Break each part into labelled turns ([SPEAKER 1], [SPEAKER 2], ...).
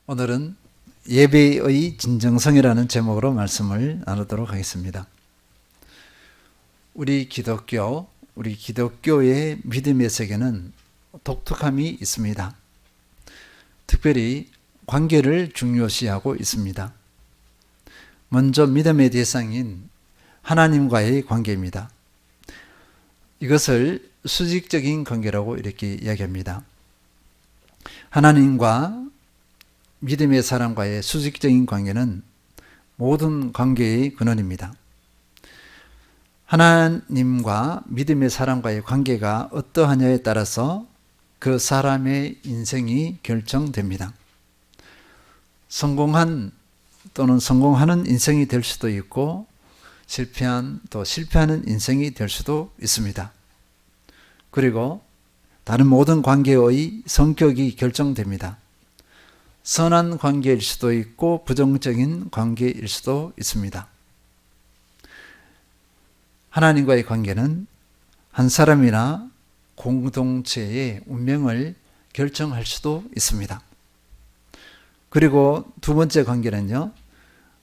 [SPEAKER 1] 오늘은 예배의 진정성이라는 제목으로 말씀을 나누도록 하겠습니다. 우리 기독교의 믿음의 세계는 독특함이 있습니다. 특별히 관계를 중요시하고 있습니다. 먼저 믿음의 대상인 하나님과의 관계입니다. 이것을 수직적인 관계라고 이렇게 이야기합니다. 하나님과 믿음의 사람과의 수직적인 관계는 모든 관계의 근원입니다. 하나님과 믿음의 사람과의 관계가 어떠하냐에 따라서 그 사람의 인생이 결정됩니다. 성공한 또는 성공하는 인생이 될 수도 있고 실패하는 인생이 될 수도 있습니다. 그리고 다른 모든 관계의 성격이 결정됩니다. 선한 관계일 수도 있고 부정적인 관계일 수도 있습니다. 하나님과의 관계는 한 사람이나 공동체의 운명을 결정할 수도 있습니다. 그리고 두 번째 관계는요,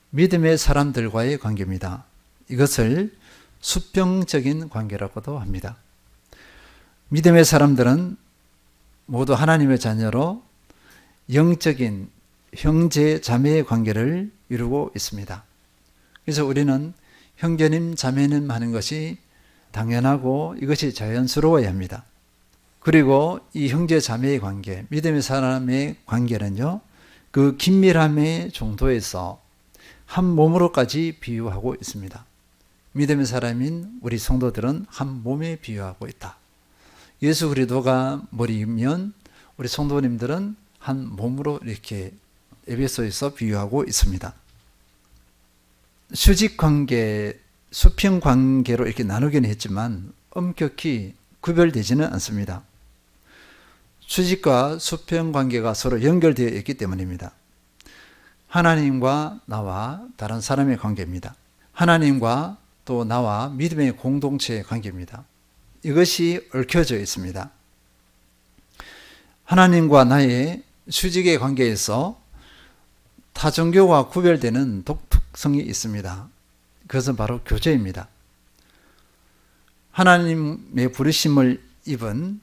[SPEAKER 1] 믿음의 사람들과의 관계입니다. 이것을 수평적인 관계라고도 합니다. 믿음의 사람들은 모두 하나님의 자녀로 영적인 형제 자매의 관계를 이루고 있습니다. 그래서 우리는 형제님 자매님 하는 것이 당연하고 이것이 자연스러워야 합니다. 그리고 이 형제 자매의 관계, 믿음의 사람의 관계는요, 그 긴밀함의 정도에서 한 몸으로까지 비유하고 있습니다. 믿음의 사람인 우리 성도들은 한 몸에 비유하고 있다. 예수 그리스도가 머리면 우리 성도님들은 한 몸으로 이렇게 에베소에서 비유하고 있습니다. 수직관계, 수평관계로 이렇게 나누기는 했지만 엄격히 구별되지는 않습니다. 수직과 수평관계가 서로 연결되어 있기 때문입니다. 하나님과 나와 다른 사람의 관계입니다. 하나님과 또 나와 믿음의 공동체의 관계입니다. 이것이 얽혀져 있습니다. 하나님과 나의 수직의 관계에서 타종교와 구별되는 독특성이 있습니다. 그것은 바로 교제입니다. 하나님의 부르심을 입은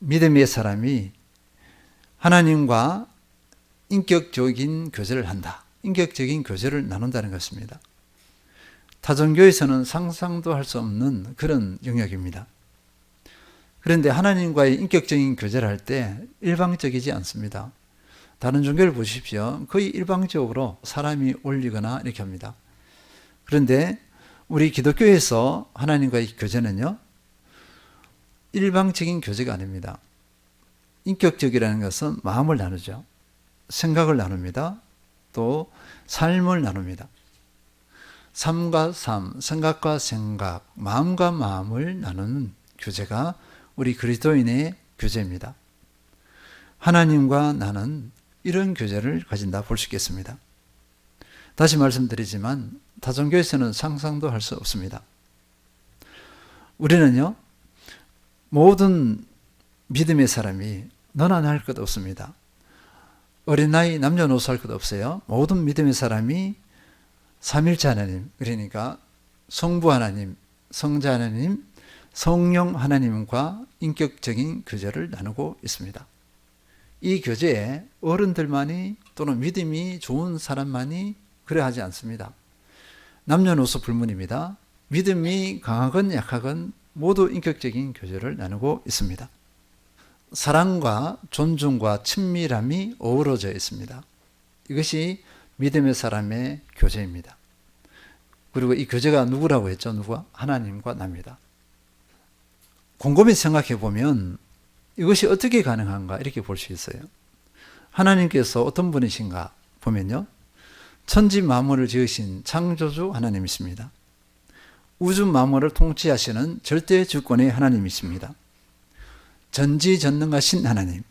[SPEAKER 1] 믿음의 사람이 하나님과 인격적인 교제를 한다. 인격적인 교제를 나눈다는 것입니다. 타종교에서는 상상도 할 수 없는 그런 영역입니다. 그런데 하나님과의 인격적인 교제를 할 때 일방적이지 않습니다. 다른 종교를 보십시오. 거의 일방적으로 사람이 올리거나 이렇게 합니다. 그런데 우리 기독교에서 하나님과의 교제는요, 일방적인 교제가 아닙니다. 인격적이라는 것은 마음을 나누죠. 생각을 나눕니다. 또 삶을 나눕니다. 삶과 삶, 생각과 생각, 마음과 마음을 나누는 교제가 우리 그리스도인의 교제입니다. 하나님과 나는 이런 교제를 가진다 볼 수 있겠습니다. 다시 말씀드리지만 다종교에서는 상상도 할 수 없습니다. 우리는요, 모든 믿음의 사람이 너나 나 할 것 없습니다. 어린아이 남녀노소 할 것 없어요. 모든 믿음의 사람이 삼일체 하나님, 그러니까 성부 하나님, 성자 하나님, 성령 하나님과 인격적인 교제를 나누고 있습니다. 이 교제에 어른들만이 또는 믿음이 좋은 사람만이 그래 하지 않습니다. 남녀노소 불문입니다. 믿음이 강하건 약하건 모두 인격적인 교제를 나누고 있습니다. 사랑과 존중과 친밀함이 어우러져 있습니다. 이것이 믿음의 사람의 교제입니다. 그리고 이 교제가 누구라고 했죠? 누구와? 하나님과 나입니다. 곰곰이 생각해 보면 이것이 어떻게 가능한가 이렇게 볼 수 있어요. 하나님께서 어떤 분이신가 보면요, 천지 만물을 지으신 창조주 하나님이십니다. 우주 만물을 통치하시는 절대 주권의 하나님이십니다. 전지전능하신 하나님,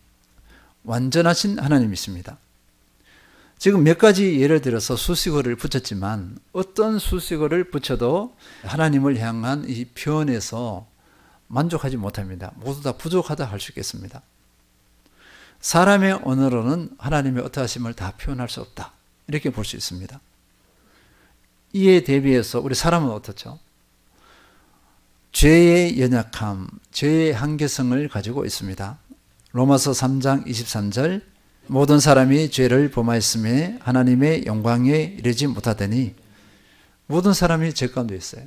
[SPEAKER 1] 완전하신 하나님이십니다. 지금 몇 가지 예를 들어서 수식어를 붙였지만 어떤 수식어를 붙여도 하나님을 향한 이 표현에서 만족하지 못합니다. 모두 다 부족하다 할 수 있겠습니다. 사람의 언어로는 하나님의 어떠하심을 다 표현할 수 없다. 이렇게 볼 수 있습니다. 이에 대비해서 우리 사람은 어떻죠? 죄의 연약함, 죄의 한계성을 가지고 있습니다. 로마서 3장 23절 모든 사람이 죄를 범하였음에 하나님의 영광에 이르지 못하더니 모든 사람이 죄 가운데 있어요.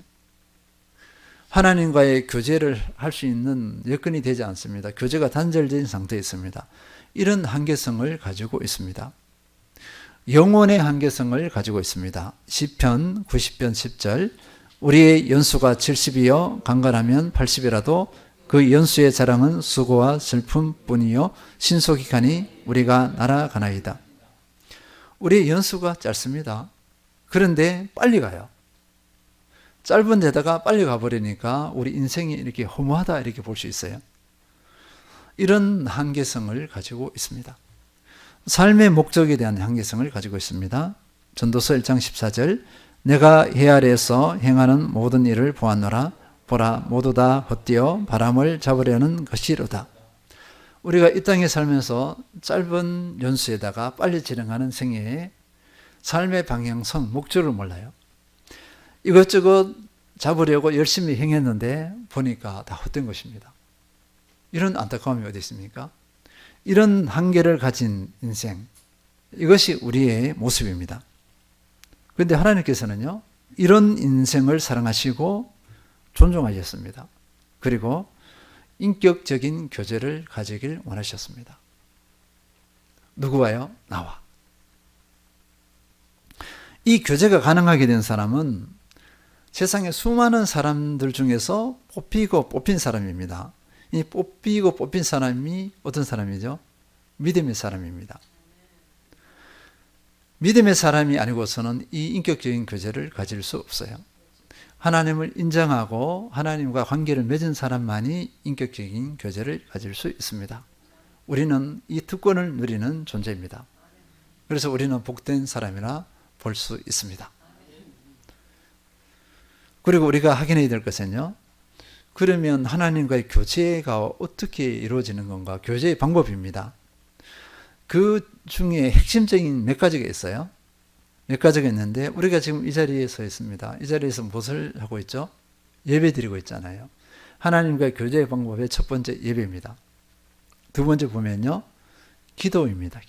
[SPEAKER 1] 하나님과의 교제를 할 수 있는 여건이 되지 않습니다. 교제가 단절된 상태에 있습니다. 이런 한계성을 가지고 있습니다. 영혼의 한계성을 가지고 있습니다. 시편 90편 10절 우리의 연수가 70이요 강건하면 80이라도 그 연수의 자랑은 수고와 슬픔뿐이요 신속히 가니 우리가 날아가나이다. 우리의 연수가 짧습니다. 그런데 빨리 가요. 짧은 데다가 빨리 가버리니까 우리 인생이 이렇게 허무하다 이렇게 볼 수 있어요. 이런 한계성을 가지고 있습니다. 삶의 목적에 대한 한계성을 가지고 있습니다. 전도서 1장 14절 내가 해 아래에서 행하는 모든 일을 보았노라 보라 모두 다 헛되어 바람을 잡으려는 것이로다. 우리가 이 땅에 살면서 짧은 연수에다가 빨리 진행하는 생애에 삶의 방향성, 목적을 몰라요. 이것저것 잡으려고 열심히 행했는데 보니까 다 헛된 것입니다. 이런 안타까움이 어디 있습니까? 이런 한계를 가진 인생, 이것이 우리의 모습입니다. 그런데 하나님께서는요, 이런 인생을 사랑하시고 존중하셨습니다. 그리고 인격적인 교제를 가지길 원하셨습니다. 누구와요? 나와. 이 교제가 가능하게 된 사람은 세상에 수많은 사람들 중에서 뽑힌 사람입니다. 이 뽑힌 사람이 어떤 사람이죠? 믿음의 사람입니다. 믿음의 사람이 아니고서는 이 인격적인 교제를 가질 수 없어요. 하나님을 인정하고 하나님과 관계를 맺은 사람만이 인격적인 교제를 가질 수 있습니다. 우리는 이 특권을 누리는 존재입니다. 그래서 우리는 복된 사람이라 볼 수 있습니다. 그리고 우리가 확인해야 될 것은요, 그러면 하나님과의 교제가 어떻게 이루어지는 건가? 교제의 방법입니다. 그 중에 핵심적인 몇 가지가 있어요. 몇 가지가 있는데 우리가 지금 이 자리에 서 있습니다. 이 자리에서 무엇을 하고 있죠? 예배 드리고 있잖아요. 하나님과의 교제의 방법의 첫 번째 예배입니다. 두 번째 보면요, 기도입니다.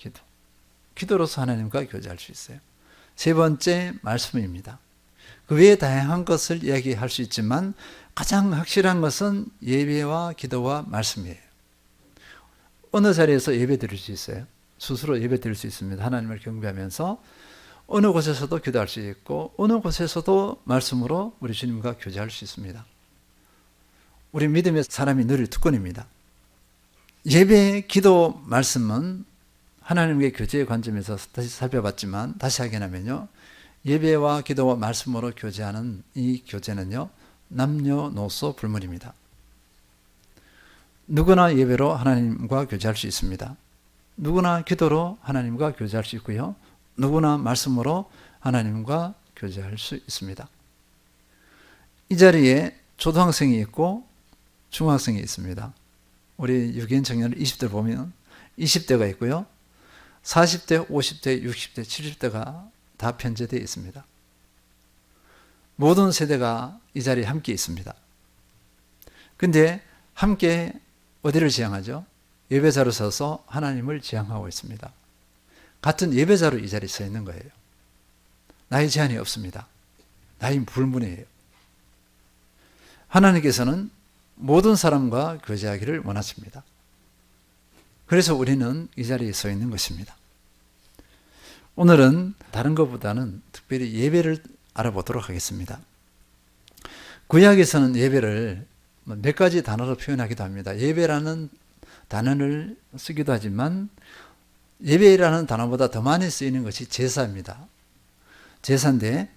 [SPEAKER 1] 기도로서 하나님과 교제할 수 있어요. 세 번째 말씀입니다. 그 외에 다양한 것을 이야기할 수 있지만 가장 확실한 것은 예배와 기도와 말씀이에요. 어느 자리에서 예배 드릴 수 있어요? 스스로 예배 드릴 수 있습니다. 하나님을 경배하면서 어느 곳에서도 기도할 수 있고 어느 곳에서도 말씀으로 우리 주님과 교제할 수 있습니다. 우리 믿음의 사람이 누릴 특권입니다. 예배, 기도, 말씀은 하나님과의 교제의 관점에서 다시 살펴봤지만 다시 확인하면요, 예배와 기도와 말씀으로 교제하는 이 교제는요, 남녀노소 불문입니다. 누구나 예배로 하나님과 교제할 수 있습니다. 누구나 기도로 하나님과 교제할 수 있고요, 누구나 말씀으로 하나님과 교제할 수 있습니다. 이 자리에 초등학생이 있고 중학생이 있습니다. 우리 유기인 청년을 20대 보면 20대가 있고요, 40대, 50대, 60대, 70대가 다 편제되어 있습니다. 모든 세대가 이 자리에 함께 있습니다. 근데 함께 어디를 지향하죠? 예배자로 서서 하나님을 지향하고 있습니다. 같은 예배자로 이 자리에 서 있는 거예요. 나이 제한이 없습니다. 나이 불문이에요. 하나님께서는 모든 사람과 교제하기를 원하십니다. 그래서 우리는 이 자리에 서 있는 것입니다. 오늘은 다른 것보다는 특별히 예배를 알아보도록 하겠습니다. 구약에서는 예배를 몇 가지 단어로 표현하기도 합니다. 예배라는 단어를 쓰기도 하지만 예배라는 단어보다 더 많이 쓰이는 것이 제사입니다. 제사인데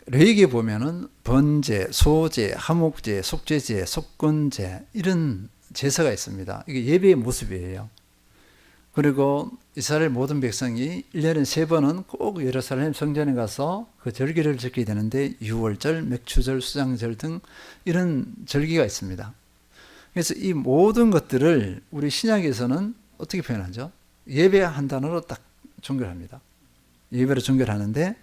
[SPEAKER 1] 레위기에 보면은 번제, 소제, 하목제, 속죄제, 속건제 이런 제사가 있습니다. 이게 예배의 모습이에요. 그리고 이스라엘 모든 백성이 1년에 3번은 꼭 예루살렘 성전에 가서 그 절기를 지키게 되는데 유월절, 맥추절, 수장절 등 이런 절기가 있습니다. 그래서 이 모든 것들을 우리 신약에서는 어떻게 표현하죠? 예배한 단어로 딱 종결합니다. 예배로 종결하는데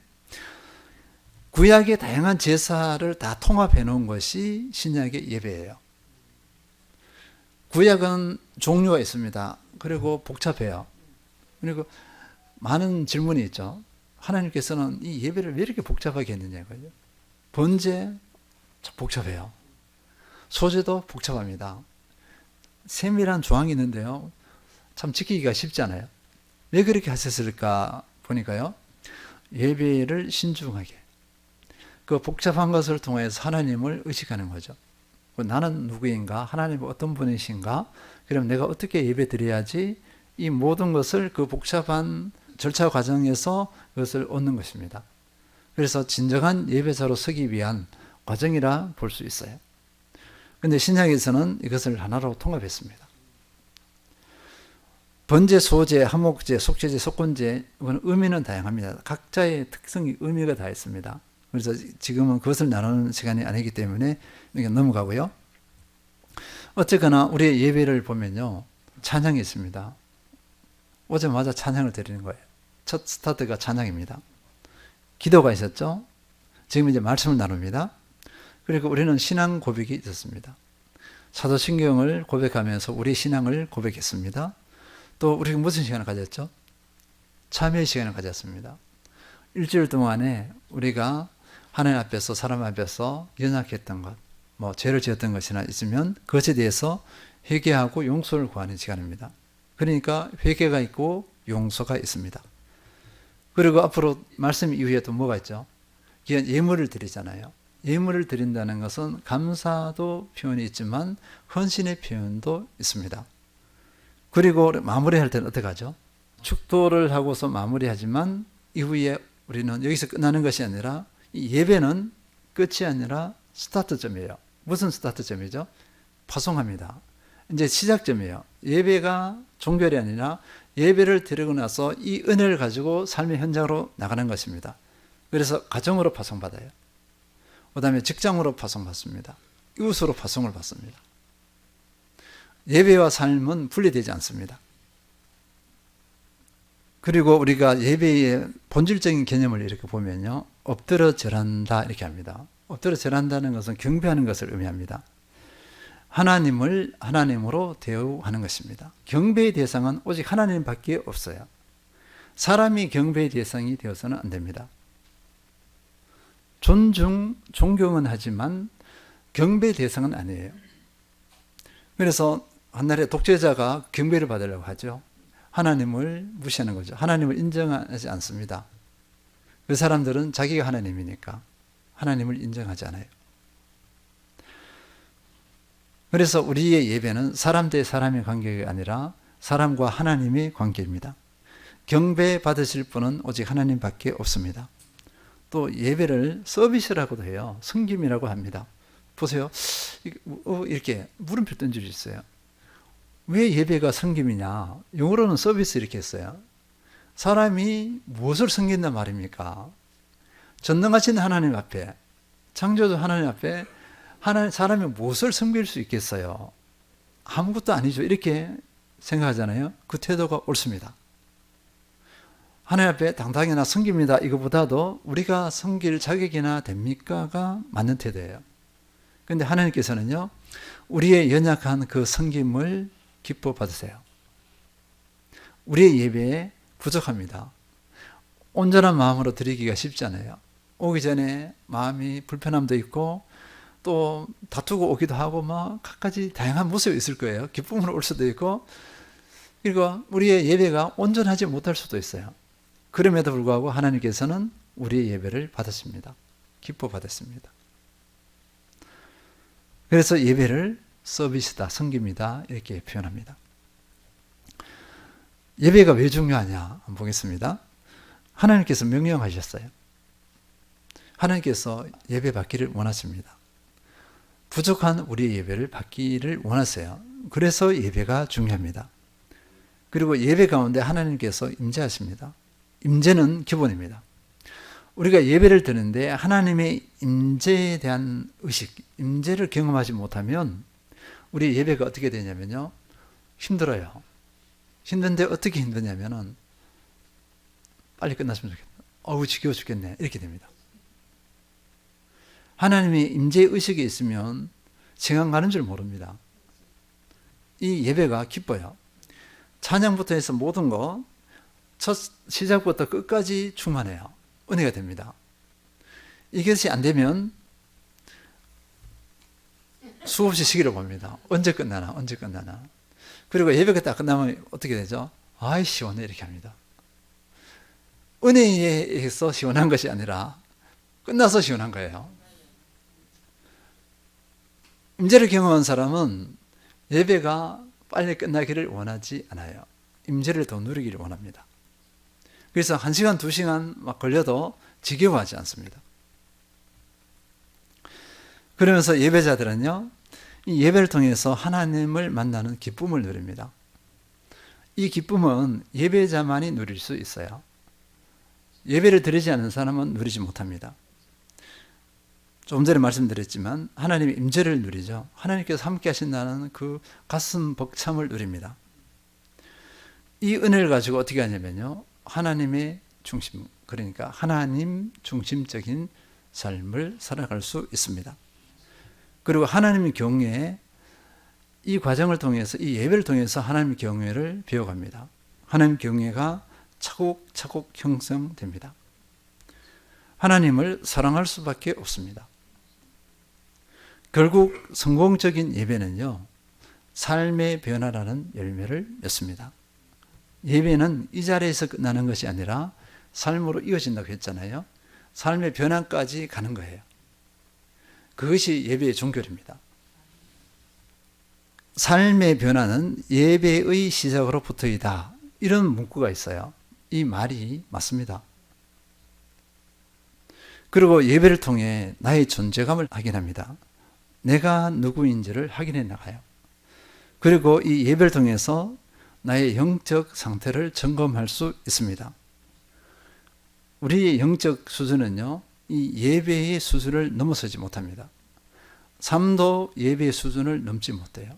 [SPEAKER 1] 구약의 다양한 제사를 다 통합해 놓은 것이 신약의 예배예요. 구약은 종류가 있습니다. 그리고 복잡해요. 그리고 많은 질문이 있죠. 하나님께서는 이 예배를 왜 이렇게 복잡하게 했느냐고요. 번제 복잡해요. 소제도 복잡합니다. 세밀한 조항이 있는데요. 참 지키기가 쉽지 않아요. 왜 그렇게 하셨을까 보니까요. 예배를 신중하게 그 복잡한 것을 통해서 하나님을 의식하는 거죠. 나는 누구인가? 하나님 어떤 분이신가? 그럼 내가 어떻게 예배 드려야지? 이 모든 것을 그 복잡한 절차 과정에서 그것을 얻는 것입니다. 그래서 진정한 예배자로 서기 위한 과정이라 볼 수 있어요. 그런데 신약에서는 이것을 하나로 통합했습니다. 번제, 소제, 화목제, 속죄제, 속건제, 이건 의미는 다양합니다. 각자의 특성이 의미가 다 있습니다. 그래서 지금은 그것을 나누는 시간이 아니기 때문에 이렇게 넘어가고요. 어쨌거나 우리의 예배를 보면요. 찬양이 있습니다. 오자마자 찬양을 드리는 거예요. 첫 스타트가 찬양입니다. 기도가 있었죠. 지금 이제 말씀을 나눕니다. 그리고 우리는 신앙 고백이 있었습니다. 사도신경을 고백하면서 우리 신앙을 고백했습니다. 또 우리가 무슨 시간을 가졌죠? 참회 시간을 가졌습니다. 일주일 동안에 우리가 하나님 앞에서 사람 앞에서 연약했던 것, 뭐 죄를 지었던 것이나 있으면 그것에 대해서 회개하고 용서를 구하는 시간입니다. 그러니까 회개가 있고 용서가 있습니다. 그리고 앞으로 말씀 이후에 또 뭐가 있죠? 예물을 드리잖아요. 예물을 드린다는 것은 감사도 표현이 있지만 헌신의 표현도 있습니다. 그리고 마무리할 때는 어떻게 하죠? 축도를 하고서 마무리하지만 이후에 우리는 여기서 끝나는 것이 아니라 이 예배는 끝이 아니라 스타트점이에요. 무슨 스타트점이죠? 파송합니다. 이제 시작점이에요. 예배가 종결이 아니라 예배를 드리고 나서 이 은혜를 가지고 삶의 현장으로 나가는 것입니다. 그래서 가정으로 파송받아요. 그 다음에 직장으로 파송받습니다. 이웃으로 파송을 받습니다. 예배와 삶은 분리되지 않습니다. 그리고 우리가 예배의 본질적인 개념을 이렇게 보면요. 엎드려 절한다 이렇게 합니다. 엎드려 절한다는 것은 경배하는 것을 의미합니다. 하나님을 하나님으로 대우하는 것입니다. 경배의 대상은 오직 하나님밖에 없어요. 사람이 경배의 대상이 되어서는 안 됩니다. 존경은 하지만 경배의 대상은 아니에요. 그래서 한날에 독재자가 경배를 받으려고 하죠. 하나님을 무시하는 거죠. 하나님을 인정하지 않습니다. 그 사람들은 자기가 하나님이니까 하나님을 인정하지 않아요. 그래서 우리의 예배는 사람 대 사람의 관계가 아니라 사람과 하나님의 관계입니다. 경배 받으실 분은 오직 하나님밖에 없습니다. 또 예배를 서비스라고도 해요. 섬김이라고 합니다. 보세요. 이렇게 물음표 던질 수 있어요. 왜 예배가 섬김이냐? 영어로는 서비스 이렇게 했어요. 사람이 무엇을 섬긴단 말입니까? 전능하신 하나님 앞에, 창조주 하나님 앞에 사람이 무엇을 섬길 수 있겠어요? 아무것도 아니죠. 이렇게 생각하잖아요. 그 태도가 옳습니다. 하나님 앞에 당당히나 섬깁니다. 이거보다도 우리가 섬길 자격이나 됩니까가 맞는 태도예요. 그런데 하나님께서는요. 우리의 연약한 그 섬김을 기뻐 받으세요. 우리의 예배에 부족합니다. 온전한 마음으로 드리기가 쉽지 않아요. 오기 전에 마음이 불편함도 있고 또 다투고 오기도 하고 막 각가지 다양한 모습이 있을 거예요. 기쁨으로 올 수도 있고 그리고 우리의 예배가 온전하지 못할 수도 있어요. 그럼에도 불구하고 하나님께서는 우리의 예배를 받으십니다. 기뻐 받으십니다. 그래서 예배를 서비스다, 섬깁니다 이렇게 표현합니다. 예배가 왜 중요하냐 한번 보겠습니다. 하나님께서 명령하셨어요. 하나님께서 예배 받기를 원하십니다. 부족한 우리의 예배를 받기를 원하세요. 그래서 예배가 중요합니다. 그리고 예배 가운데 하나님께서 임재하십니다. 임재는 기본입니다. 우리가 예배를 드는데 하나님의 임재에 대한 의식, 임재를 경험하지 못하면 우리 예배가 어떻게 되냐면요. 힘들어요. 힘든데 어떻게 힘드냐면은 빨리 끝났으면 좋겠다. 어우, 지겨워 죽겠네. 이렇게 됩니다. 하나님의 임재의식이 있으면 시간 가는 줄 모릅니다. 이 예배가 기뻐요. 찬양부터 해서 모든 거 첫 시작부터 끝까지 충만해요. 은혜가 됩니다. 이것이 안 되면 수없이 시기를 봅니다. 언제 끝나나 언제 끝나나. 그리고 예배가 딱 끝나면 어떻게 되죠? 아이 시원해 이렇게 합니다. 은혜에 의해서 시원한 것이 아니라 끝나서 시원한 거예요. 임재를 경험한 사람은 예배가 빨리 끝나기를 원하지 않아요. 임재를 더 누리기를 원합니다. 그래서 1시간, 2시간 막 걸려도 지겨워하지 않습니다. 그러면서 예배자들은요, 이 예배를 통해서 하나님을 만나는 기쁨을 누립니다. 이 기쁨은 예배자만이 누릴 수 있어요. 예배를 드리지 않는 사람은 누리지 못합니다. 좀 전에 말씀드렸지만 하나님의 임재를 누리죠. 하나님께서 함께 하신다는 그 가슴 벅참을 누립니다. 이 은혜를 가지고 어떻게 하냐면요, 하나님의 중심, 그러니까 하나님 중심적인 삶을 살아갈 수 있습니다. 그리고 하나님의 경외, 이 과정을 통해서, 이 예배를 통해서 하나님의 경외를 배워갑니다. 하나님의 경외가 차곡차곡 형성됩니다. 하나님을 사랑할 수밖에 없습니다. 결국 성공적인 예배는요, 삶의 변화라는 열매를 맺습니다. 예배는 이 자리에서 끝나는 것이 아니라 삶으로 이어진다고 했잖아요. 삶의 변화까지 가는 거예요. 그것이 예배의 종결입니다. 삶의 변화는 예배의 시작으로부터이다. 이런 문구가 있어요. 이 말이 맞습니다. 그리고 예배를 통해 나의 존재감을 확인합니다. 내가 누구인지를 확인해 나가요. 그리고 이 예배를 통해서 나의 영적 상태를 점검할 수 있습니다. 우리의 영적 수준은요, 이 예배의 수준을 넘어서지 못합니다. 삶도 예배의 수준을 넘지 못해요.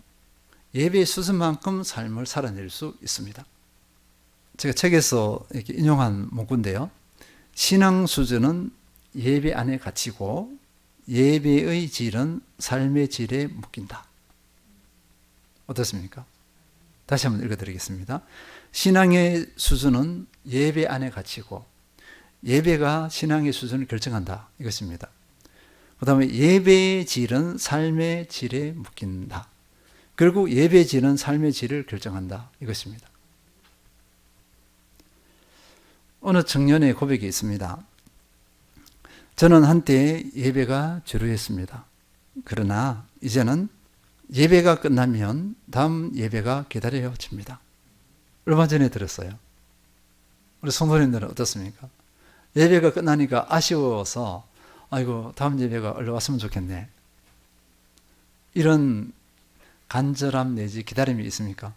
[SPEAKER 1] 예배의 수준만큼 삶을 살아낼 수 있습니다. 제가 책에서 이렇게 인용한 문구인데요. 신앙 수준은 예배 안에 갇히고 예배의 질은 삶의 질에 묶인다. 어떻습니까? 다시 한번 읽어드리겠습니다. 신앙의 수준은 예배 안에 갇히고 예배가 신앙의 수준을 결정한다. 이것입니다. 그 다음에 예배의 질은 삶의 질에 묶인다. 결국 예배의 질은 삶의 질을 결정한다. 이것입니다. 어느 청년의 고백이 있습니다. 저는 한때 예배가 주류했습니다. 그러나 이제는 예배가 끝나면 다음 예배가 기다려집니다. 얼마 전에 들었어요. 우리 성도님들은 어떻습니까? 예배가 끝나니까 아쉬워서 아이고 다음 예배가 얼른 왔으면 좋겠네. 이런 간절함 내지 기다림이 있습니까?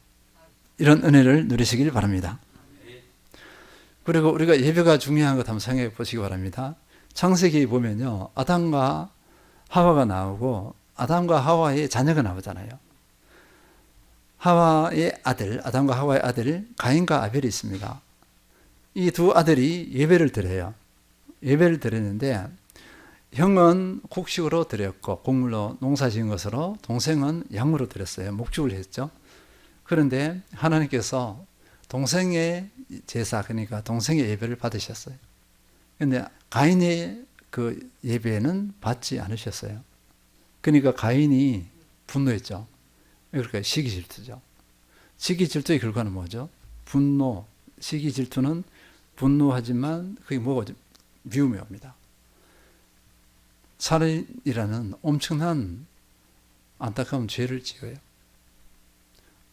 [SPEAKER 1] 이런 은혜를 누리시길 바랍니다. 그리고 우리가 예배가 중요한 것 한번 생각해 보시기 바랍니다. 창세기 보면요, 아담과 하와가 나오고 아담과 하와의 자녀가 나오잖아요. 하와의 아들, 아담과 하와의 아들 가인과 아벨이 있습니다. 이 두 아들이 예배를 드려요. 예배를 드렸는데 형은 곡식으로 드렸고 곡물로 농사 지은 것으로, 동생은 양으로 드렸어요. 목축을 했죠. 그런데 하나님께서 동생의 제사, 그러니까 동생의 예배를 받으셨어요. 그런데 가인의 그 예배는 받지 않으셨어요. 그러니까 가인이 분노했죠. 그러니까 시기 질투죠. 시기 질투의 결과는 뭐죠? 분노. 시기 질투는 분노하지만 그게 뭐가 미움이 옵니다. 살인이라는 엄청난 안타까운 죄를 지어요.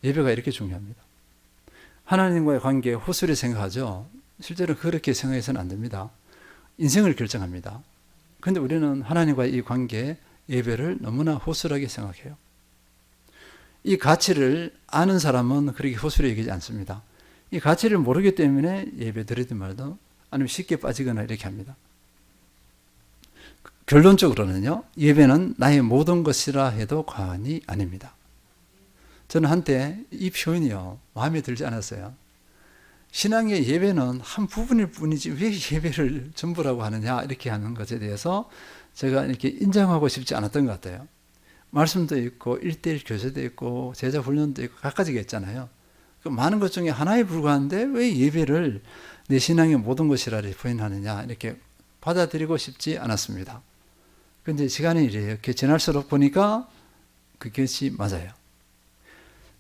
[SPEAKER 1] 예배가 이렇게 중요합니다. 하나님과의 관계에 호소리 생각하죠. 실제로 그렇게 생각해서는 안 됩니다. 인생을 결정합니다. 그런데 우리는 하나님과의 이 관계에 예배를 너무나 호술하게 생각해요. 이 가치를 아는 사람은 그렇게 호술히 여기지 않습니다. 이 가치를 모르기 때문에 예배 드리든 말든 아니면 쉽게 빠지거나 이렇게 합니다. 결론적으로는요, 예배는 나의 모든 것이라 해도 과언이 아닙니다. 저는 한때 이 표현이요, 마음에 들지 않았어요. 신앙의 예배는 한 부분일 뿐이지 왜 예배를 전부라고 하느냐, 이렇게 하는 것에 대해서 제가 이렇게 인정하고 싶지 않았던 것 같아요. 말씀도 있고 1:1 교제도 있고 제자 훈련도 있고 각가지가 있잖아요. 그 많은 것 중에 하나에 불과한데 왜 예배를 내 신앙의 모든 것이라 부인하느냐, 이렇게 받아들이고 싶지 않았습니다. 그런데 시간이 이렇게 지날수록 보니까 그것이 맞아요.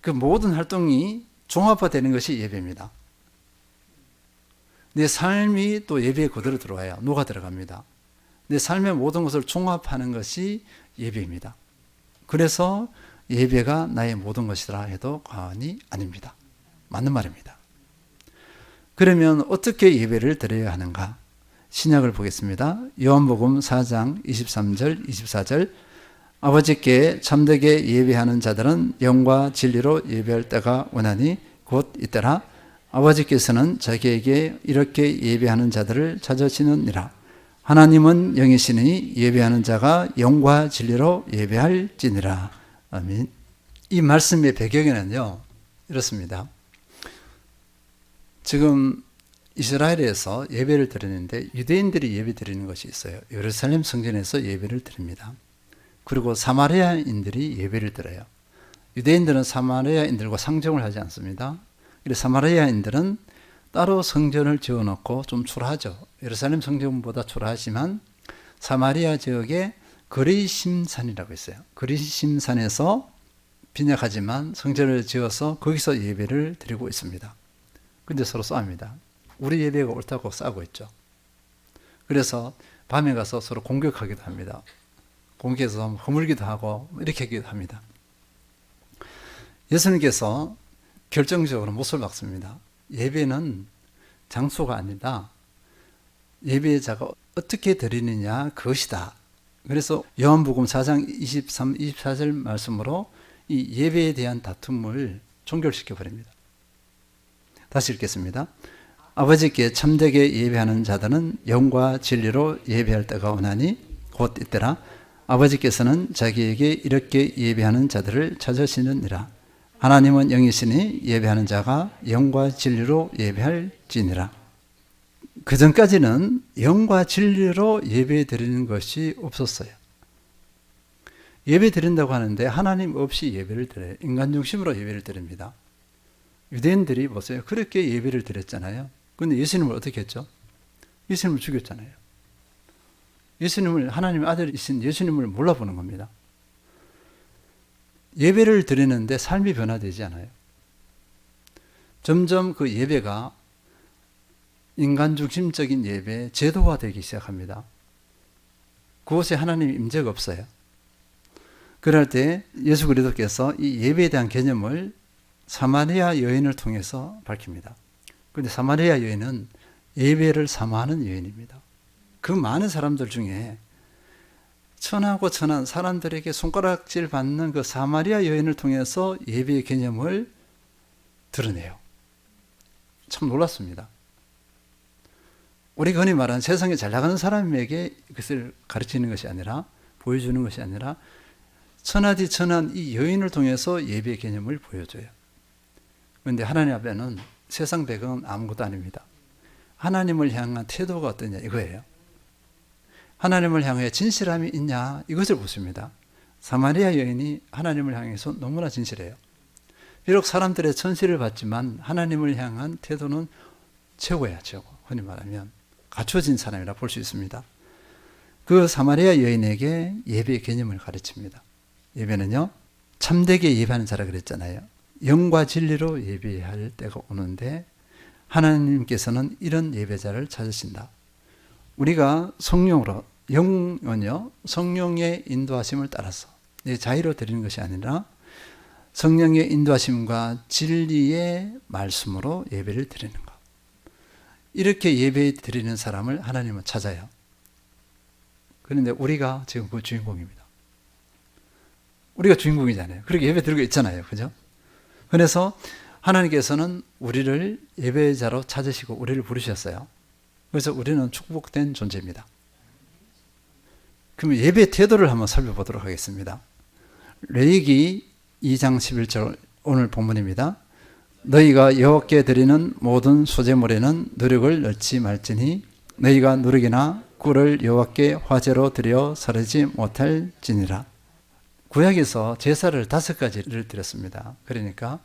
[SPEAKER 1] 그 모든 활동이 종합화되는 것이 예배입니다. 내 삶이 또 예배에 그대로 들어와요. 녹아 들어갑니다. 내 삶의 모든 것을 종합하는 것이 예배입니다. 그래서 예배가 나의 모든 것이라 해도 과언이 아닙니다. 맞는 말입니다. 그러면 어떻게 예배를 드려야 하는가? 신약을 보겠습니다. 요한복음 4장 23절 24절, 아버지께 참되게 예배하는 자들은 영과 진리로 예배할 때가 오나니 곧 이때라. 아버지께서는 자기에게 이렇게 예배하는 자들을 찾으시느니라. 하나님은 영이시니 예배하는 자가 영과 진리로 예배할지니라. 아멘. 이 말씀의 배경에는요, 이렇습니다. 지금 이스라엘에서 예배를 드리는데 유대인들이 예배 드리는 것이 있어요. 예루살렘 성전에서 예배를 드립니다. 그리고 사마리아인들이 예배를 드려요. 유대인들은 사마리아인들과 상종을 하지 않습니다. 그래서 사마리아인들은 따로 성전을 지어놓고 좀 초라하죠. 예루살렘 성전보다 초라하지만 사마리아 지역에 거리심산이라고 있어요. 거리심산에서 빈약하지만 성전을 지어서 거기서 예배를 드리고 있습니다. 근데 서로 싸웁니다. 우리 예배가 옳다고 싸우고 있죠. 그래서 밤에 가서 서로 공격하기도 합니다. 공격해서 허물기도 하고 이렇게 하기도 합니다. 예수님께서 결정적으로 못을 박습니다. 예배는 장소가 아니다. 예배자가 어떻게 드리느냐, 그것이다. 그래서 요한복음 4장 23, 24절 말씀으로 이 예배에 대한 다툼을 종결시켜 버립니다. 다시 읽겠습니다. 아버지께 참되게 예배하는 자들은 영과 진리로 예배할 때가 오나니 곧 이때라. 아버지께서는 자기에게 이렇게 예배하는 자들을 찾으시느니라. 하나님은 영이시니 예배하는 자가 영과 진리로 예배할지니라. 그 전까지는 영과 진리로 예배 드리는 것이 없었어요. 예배 드린다고 하는데 하나님 없이 예배를 드려요. 인간 중심으로 예배를 드립니다. 유대인들이 보세요. 그렇게 예배를 드렸잖아요. 그런데 예수님을 어떻게 했죠? 예수님을 죽였잖아요. 예수님을, 하나님의 아들이신 예수님을 몰라보는 겁니다. 예배를 드리는데 삶이 변화되지 않아요. 점점 그 예배가 인간 중심적인 예배, 제도화되기 시작합니다. 그곳에 하나님의 임재가 없어요. 그럴 때 예수 그리스도께서 이 예배에 대한 개념을 사마리아 여인을 통해서 밝힙니다. 그런데 사마리아 여인은 예배를 사모하는 여인입니다. 그 많은 사람들 중에 천하고 천한 사람들에게 손가락질 받는 그 사마리아 여인을 통해서 예배의 개념을 드러내요. 참 놀랐습니다. 우리가 흔히 말하는 세상에 잘 나가는 사람에게 그것을 가르치는 것이 아니라, 보여주는 것이 아니라 천하디 천한 이 여인을 통해서 예배의 개념을 보여줘요. 그런데 하나님 앞에는 세상 배경은 아무것도 아닙니다. 하나님을 향한 태도가 어떠냐 이거예요. 하나님을 향해 진실함이 있냐 이것을 보십니다. 사마리아 여인이 하나님을 향해서 너무나 진실해요. 비록 사람들의 천시를 받지만 하나님을 향한 태도는 최고야, 최고. 흔히 말하면 갖춰진 사람이라 볼 수 있습니다. 그 사마리아 여인에게 예배의 개념을 가르칩니다. 예배는요, 참되게 예배하는 자라 그랬잖아요. 영과 진리로 예배할 때가 오는데 하나님께서는 이런 예배자를 찾으신다. 우리가 성령으로, 영은요 성령의 인도하심을 따라서 내 자의로 드리는 것이 아니라 성령의 인도하심과 진리의 말씀으로 예배를 드리는 것. 이렇게 예배 드리는 사람을 하나님은 찾아요. 그런데 우리가 지금 그 주인공입니다. 우리가 주인공이잖아요. 그렇게 예배 드리고 있잖아요. 그죠? 그래서 하나님께서는 우리를 예배자로 찾으시고 우리를 부르셨어요. 그래서 우리는 축복된 존재입니다. 그럼 예배 태도를 한번 살펴보도록 하겠습니다. 레위기 2장 11절 오늘 본문입니다. 너희가 여호와께 드리는 모든 소제물에는 누룩을 넣지 말지니 너희가 누룩이나 꿀을 여호와께 화제로 드려 사르지 못할지니라. 구약에서 제사를 5가지를 드렸습니다. 그러니까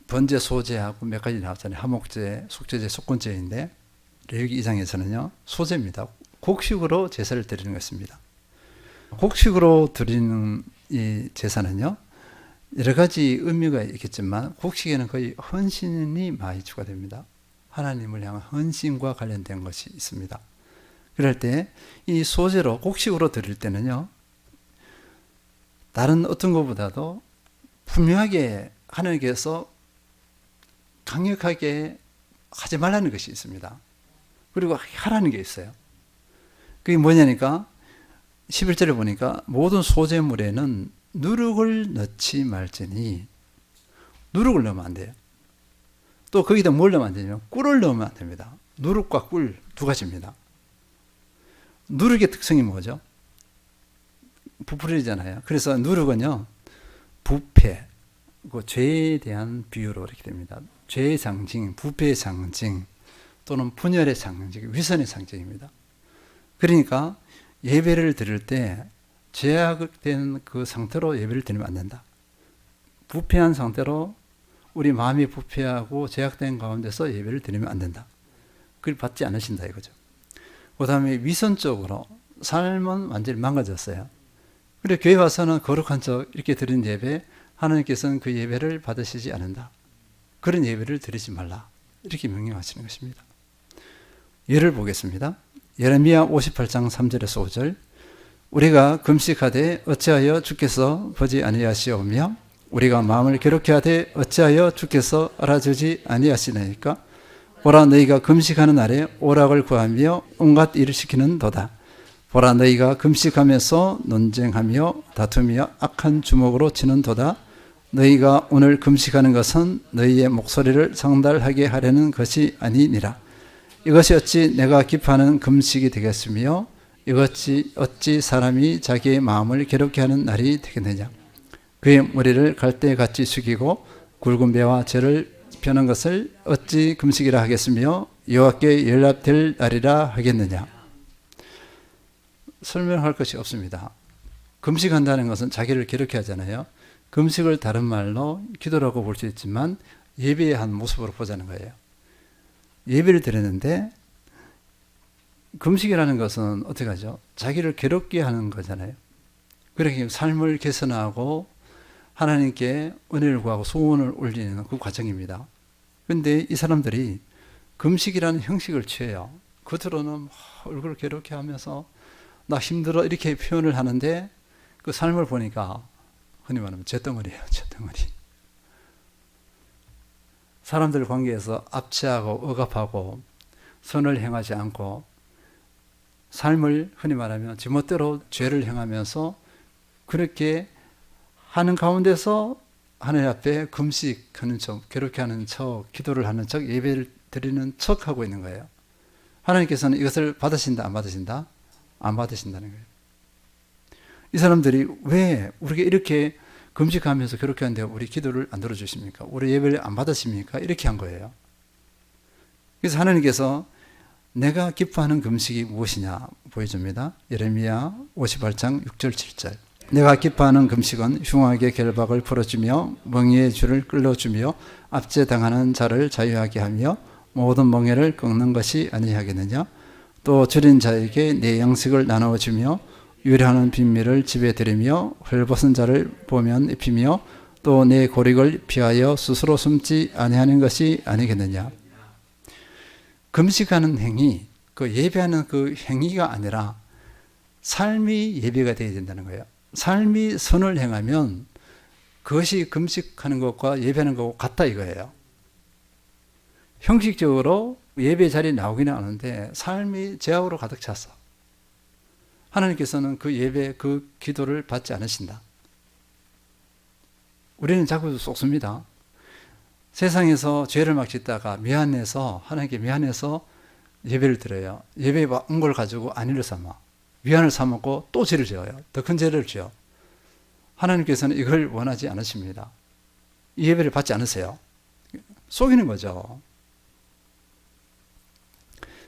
[SPEAKER 1] 번제, 소제하고 몇 가지 나왔잖아요. 화목제, 속죄제, 속건제인데 레위기 2장에서는요 소제입니다. 곡식으로 제사를 드리는 것입니다. 곡식으로 드리는 이 제사는요 여러 가지 의미가 있겠지만 곡식에는 거의 헌신이 많이 추가됩니다. 하나님을 향한 헌신과 관련된 것이 있습니다. 그럴 때 이 소제로 곡식으로 드릴 때는요 다른 어떤 것보다도 분명하게 하나님께서 강력하게 하지 말라는 것이 있습니다. 그리고 하라는 게 있어요. 그게 뭐냐니까 11절에 보니까 모든 소제물에는 누룩을 넣지 말지니, 누룩을 넣으면 안 돼요. 또 거기다 뭘 넣으면 안 되냐면 꿀을 넣으면 안 됩니다. 누룩과 꿀 2가지입니다. 누룩의 특성이 뭐죠? 부풀리잖아요. 그래서 누룩은요 부패, 죄에 대한 비유로 이렇게 됩니다. 죄의 상징, 부패의 상징, 또는 분열의 상징, 위선의 상징입니다. 그러니까 예배를 드릴 때 죄악된 그 상태로 예배를 드리면 안 된다. 부패한 상태로 우리 마음이 부패하고 죄악된 가운데서 예배를 드리면 안 된다. 그걸 받지 않으신다 이거죠. 그 다음에 위선적으로 삶은 완전히 망가졌어요. 그리고 교회 와서는 거룩한 척 이렇게 드린 예배, 하나님께서는 그 예배를 받으시지 않는다. 그런 예배를 드리지 말라. 이렇게 명령하시는 것입니다. 예를 보겠습니다. 예레미야 58장 3절에서 5절. 우리가 금식하되 어찌하여 주께서 보지 아니하시오며 우리가 마음을 괴롭게 하되 어찌하여 주께서 알아주지 아니하시나이까. 보라 너희가 금식하는 날에 오락을 구하며 온갖 일을 시키는도다. 보라 너희가 금식하면서 논쟁하며 다투며 악한 주먹으로 치는도다. 너희가 오늘 금식하는 것은 너희의 목소리를 상달하게 하려는 것이 아니니라. 이것이 어찌 내가 기뻐하는 금식이 되겠으며 이것이 어찌 사람이 자기의 마음을 괴롭게 하는 날이 되겠느냐. 그의 머리를 갈대같이 숙이고 굵은 배와 죄를 펴는 것을 어찌 금식이라 하겠으며 여호와께 연락될 날이라 하겠느냐. 설명할 것이 없습니다. 금식한다는 것은 자기를 괴롭게 하잖아요. 금식을 다른 말로 기도라고 볼 수 있지만 예배의 한 모습으로 보자는 거예요. 예배를 드리는데 금식이라는 것은 어떻게 하죠? 자기를 괴롭게 하는 거잖아요. 그렇게 삶을 개선하고 하나님께 은혜를 구하고 소원을 올리는 그 과정입니다. 그런데 이 사람들이 금식이라는 형식을 취해요. 겉으로는 얼굴을 괴롭게 하면서 나 힘들어 이렇게 표현을 하는데 그 삶을 보니까 흔히 말하면 잿덩어리예요. 잿덩어리. 사람들 관계에서 압제하고 억압하고 선을 행하지 않고 삶을 흔히 말하면 지멋대로 죄를 행하면서 그렇게 하는 가운데서 하나님 앞에 금식하는 척, 괴롭게 하는 척, 기도를 하는 척, 예배를 드리는 척 하고 있는 거예요. 하나님께서는 이것을 받으신다, 안 받으신다? 안 받으신다는 거예요. 이 사람들이 왜 우리가 이렇게 금식하면서 그렇게 하는데 우리 기도를 안 들어주십니까? 우리 예배를 안 받으십니까? 이렇게 한 거예요. 그래서 하나님께서 내가 기뻐하는 금식이 무엇이냐 보여줍니다. 예레미야 58장 6절 7절. 내가 기뻐하는 금식은 흉악의 결박을 풀어주며 멍에의 줄을 끌어주며 압제당하는 자를 자유하게 하며 모든 멍에를 꺾는 것이 아니하겠느냐. 또 줄인 자에게 내 양식을 나누어주며 유래하는 빈미를 집에 들이며 헐벗은 자를 보면 입히며 또 내 고릭을 피하여 스스로 숨지 아니하는 것이 아니겠느냐. 금식하는 행위, 그 예배하는 그 행위가 아니라 삶이 예배가 되어야 된다는 거예요. 삶이 선을 행하면 그것이 금식하는 것과 예배하는 것과 같다 이거예요. 형식적으로 예배 자리에 나오기는 하는데 삶이 죄악으로 가득 찼어. 하나님께서는 그 예배, 그 기도를 받지 않으신다. 우리는 자꾸 속습니다. 세상에서 죄를 막 짓다가 미안해서 하나님께 미안해서 예배를 드려요. 예배에 온 걸 가지고 안위를 삼아 위안을 삼고 또 죄를 지어요. 더 큰 죄를 지어. 하나님께서는 이걸 원하지 않으십니다. 이 예배를 받지 않으세요? 속이는 거죠.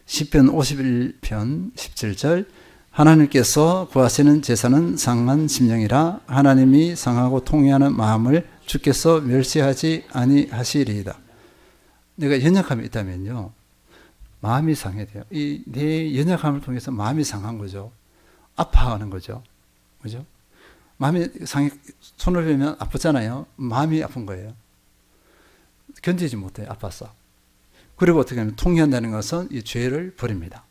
[SPEAKER 1] 시편 51편 17절 하나님께서 구하시는 제사는 상한 심령이라 하나님이 상하고 통회하는 마음을 주께서 멸시하지 아니하시리이다. 내가 연약함이 있다면요, 마음이 상해야 돼요. 이 내 연약함을 통해서 마음이 상한 거죠. 아파하는 거죠. 그죠? 마음이 상해, 손을 베면 아프잖아요. 마음이 아픈 거예요. 견디지 못해요. 아파서. 그리고 어떻게 하면 통회한다는 것은 이 죄를 버립니다.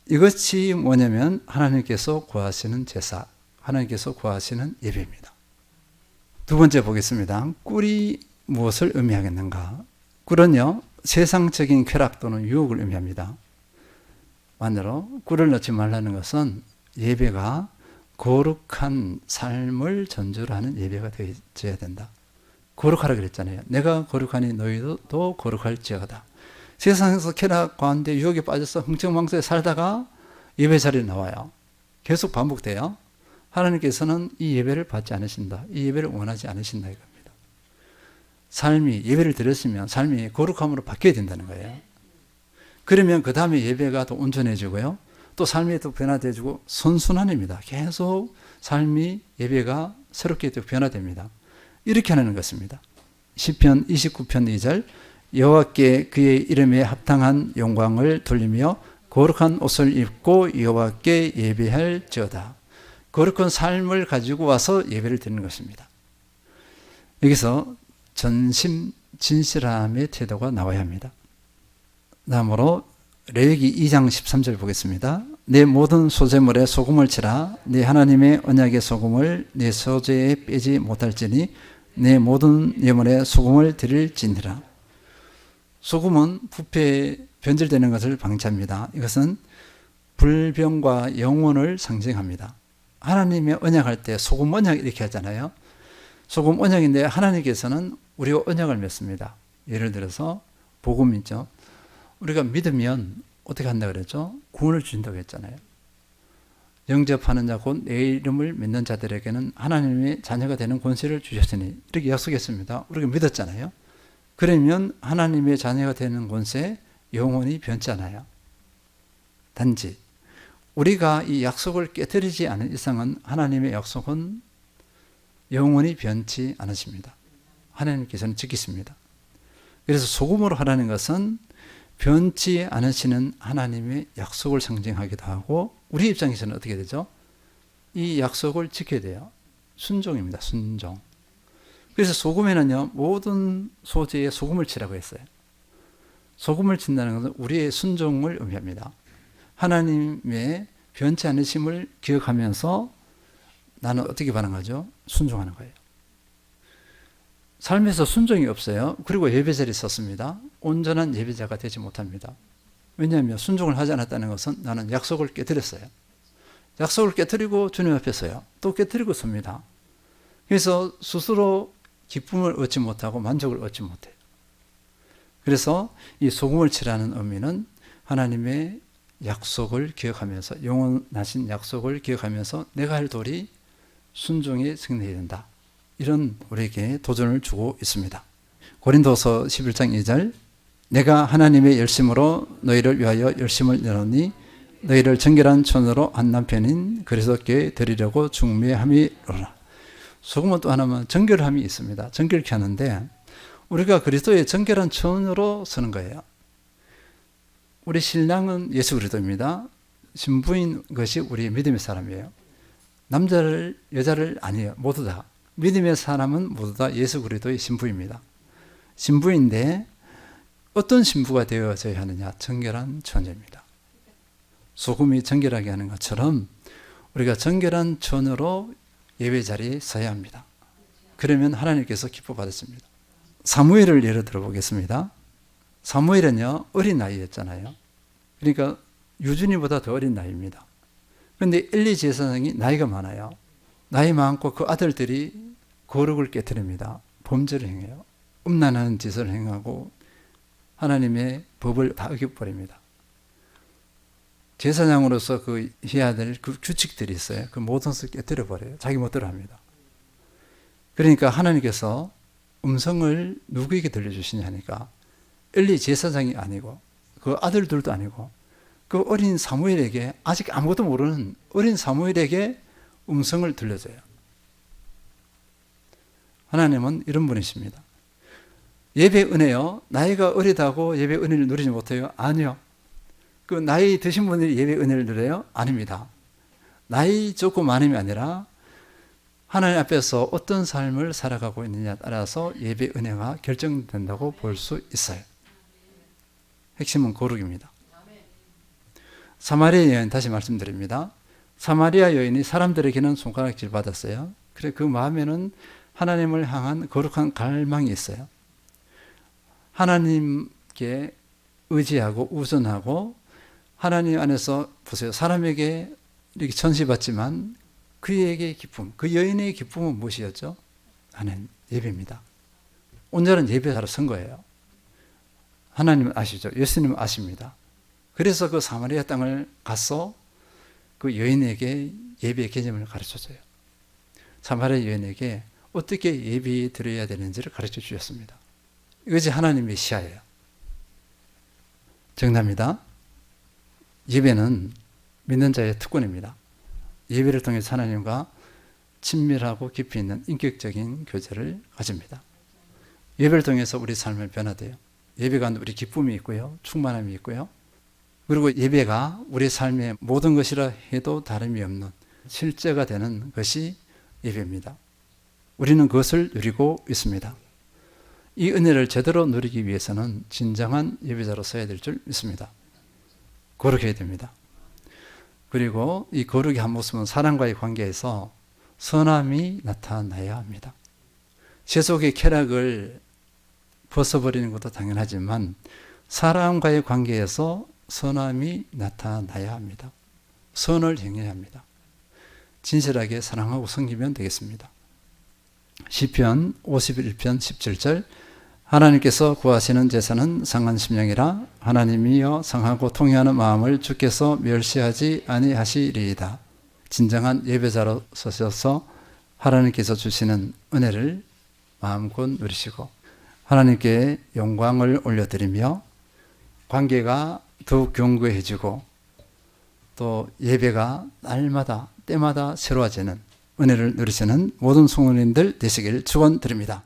[SPEAKER 1] 이것이 뭐냐면 하나님께서 구하시는 제사, 하나님께서 구하시는 예배입니다. 두 번째 보겠습니다. 꿀이 무엇을 의미하겠는가? 꿀은요, 세상적인 쾌락 또는 유혹을 의미합니다. 만으로 꿀을 넣지 말라는 것은 예배가 거룩한 삶을 전제로 하는 예배가 되어야 된다. 거룩하라 그랬잖아요. 내가 거룩하니 너희도 거룩할지어다. 세상에서 쾌락 가운데 유혹에 빠져서 흥청망청에 살다가 예배 자리에 나와요. 계속 반복돼요. 하나님께서는 이 예배를 받지 않으신다. 이 예배를 원하지 않으신다 이겁니다. 삶이, 예배를 드렸으면 삶이 거룩함으로 바뀌어야 된다는 거예요. 그러면 그 다음에 예배가 더 온전해지고요. 또 삶이 또 변화되어지고 선순환입니다. 계속 삶이, 예배가 새롭게 또 변화됩니다. 이렇게 하는 것입니다. 시편 29편 2절 여호와께 그의 이름에 합당한 영광을 돌리며 거룩한 옷을 입고 여호와께 예배할지어다. 거룩한 삶을 가지고 와서 예배를 드리는 것입니다. 여기서 전심 진실함의 태도가 나와야 합니다. 다음으로 레위기 2장 13절 보겠습니다. 내 모든 소재물에 소금을 치라. 내 하나님의 언약의 소금을 내 소재에 빼지 못할지니 내 모든 예물에 소금을 드릴지니라. 소금은 부패 변질되는 것을 방치합니다. 이것은 불병과 영혼을 상징합니다. 하나님의 언약할 때 소금 언약 이렇게 하잖아요. 소금 언약인데 하나님께서는 우리와 언약을 맺습니다. 예를 들어서 복음이죠. 우리가 믿으면 어떻게 한다고 그랬죠? 구원을 주신다고 했잖아요. 영접하는 자 곧 내 이름을 믿는 자들에게는 하나님의 자녀가 되는 권세를 주셨으니 이렇게 약속했습니다. 우리가 믿었잖아요. 그러면 하나님의 자녀가 되는 권세, 영원히 변치 않아요. 단지 우리가 이 약속을 깨뜨리지 않은 이상은 하나님의 약속은 영원히 변치 않으십니다. 하나님께서는 지키십니다. 그래서 소금으로 하라는 것은 변치 않으시는 하나님의 약속을 상징하기도 하고 우리 입장에서는 어떻게 되죠? 이 약속을 지켜야 돼요. 순종입니다. 순종. 그래서 소금에는요, 모든 소재에 소금을 치라고 했어요. 소금을 친다는 것은 우리의 순종을 의미합니다. 하나님의 변치 않으심을 기억하면서 나는 어떻게 반응하죠? 순종하는 거예요. 삶에서 순종이 없어요. 그리고 예배자리에 섰습니다. 온전한 예배자가 되지 못합니다. 왜냐하면 순종을 하지 않았다는 것은 나는 약속을 깨뜨렸어요. 약속을 깨뜨리고 주님 앞에 서요. 또 깨뜨리고 섭니다. 그래서 스스로 기쁨을 얻지 못하고 만족을 얻지 못해요. 그래서 이 소금을 치라는 의미는 하나님의 약속을 기억하면서 영원하신 약속을 기억하면서 내가 할 도리 순종에 승리해야 된다. 이런 우리에게 도전을 주고 있습니다. 고린도서 11장 2절 내가 하나님의 열심으로 너희를 위하여 열심을 내노니 너희를 정결한 천으로 한 남편인 그리스도께 드리려고 중매함이로라. 소금은 또 하나만 정결함이 있습니다. 정결케 하는데 우리가 그리스도의 정결한 천으로 서는 거예요. 우리 신랑은 예수 그리스도입니다. 신부인 것이 우리의 믿음의 사람이에요. 남자를 여자를 아니에요. 모두 다. 믿음의 사람은 모두 다 예수 그리스도의 신부입니다. 신부인데 어떤 신부가 되어져야 하느냐? 정결한 처녀입니다. 소금이 정결하게 하는 것처럼 우리가 정결한 처녀로 예배 자리에 서야 합니다. 그러면 하나님께서 기뻐 받으십니다. 사무엘을 예로 들어보겠습니다. 사무엘은요, 어린 나이였잖아요. 그러니까 유준이보다 더 어린 나이입니다. 그런데 엘리 제사장이 나이가 많아요. 나이 많고 그 아들들이 거룩을 깨뜨립니다. 범죄를 행해요. 음란한 짓을 행하고 하나님의 법을 다 어겨버립니다. 제사장으로서 해야 될 그 규칙들이 있어요. 그 모든 것을 깨뜨려버려요. 자기 멋대로 합니다. 그러니까 하나님께서 음성을 누구에게 들려주시냐니까 엘리 제사장이 아니고 그 아들들도 아니고 그 어린 사무엘에게, 아직 아무것도 모르는 어린 사무엘에게 음성을 들려줘요. 하나님은 이런 분이십니다. 예배 은혜요, 나이가 어리다고 예배 은혜를 누리지 못해요? 아니요. 그 나이 드신 분들이 예배 은혜를 누려요? 아닙니다. 나이 적고 많음이 아니라 하나님 앞에서 어떤 삶을 살아가고 있느냐에 따라서 예배 은혜가 결정된다고 볼 수 있어요. 핵심은 거룩입니다. 사마리아 여인, 다시 말씀드립니다. 사마리아 여인이 사람들에게는 손가락질 받았어요. 그래 그 마음에는 하나님을 향한 거룩한 갈망이 있어요. 하나님께 의지하고 우선하고 하나님 안에서 보세요. 사람에게 이렇게 전시받지만 그에게 기쁨, 그 여인의 기쁨은 무엇이었죠? 하나님 예배입니다. 온전한 예배자로 선 거예요. 하나님은 아시죠? 예수님은 아십니다. 그래서 그 사마리아 땅을 가서 그 여인에게 예배의 개념을 가르쳐줘요. 사마리아 여인에게 어떻게 예배 드려야 되는지를 가르쳐 주셨습니다. 이것이 하나님의 시야예요. 정답입니다. 예배는 믿는 자의 특권입니다. 예배를 통해서 하나님과 친밀하고 깊이 있는 인격적인 교제를 가집니다. 예배를 통해서 우리 삶을 변화돼요. 예배가 우리 기쁨이 있고요, 충만함이 있고요. 그리고 예배가 우리 삶의 모든 것이라 해도 다름이 없는 실제가 되는 것이 예배입니다. 우리는 그것을 누리고 있습니다. 이 은혜를 제대로 누리기 위해서는 진정한 예배자로 서야 될 줄 믿습니다. 거룩해야 됩니다. 그리고 이 거룩의 한 모습은 사람과의 관계에서 선함이 나타나야 합니다. 세속의 쾌락을 벗어버리는 것도 당연하지만 사람과의 관계에서 선함이 나타나야 합니다. 선을 행해야 합니다. 진실하게 사랑하고 섬기면 되겠습니다. 시편 51편 17절, 하나님께서 구하시는 제사는 상한 심령이라 하나님이여 상하고 통회하는 마음을 주께서 멸시하지 아니하시리이다. 진정한 예배자로 서셔서 하나님께서 주시는 은혜를 마음껏 누리시고 하나님께 영광을 올려드리며 관계가 더욱 견고해지고 또 예배가 날마다 때마다 새로워지는 은혜를 누리시는 모든 성도님들 되시길 축원드립니다.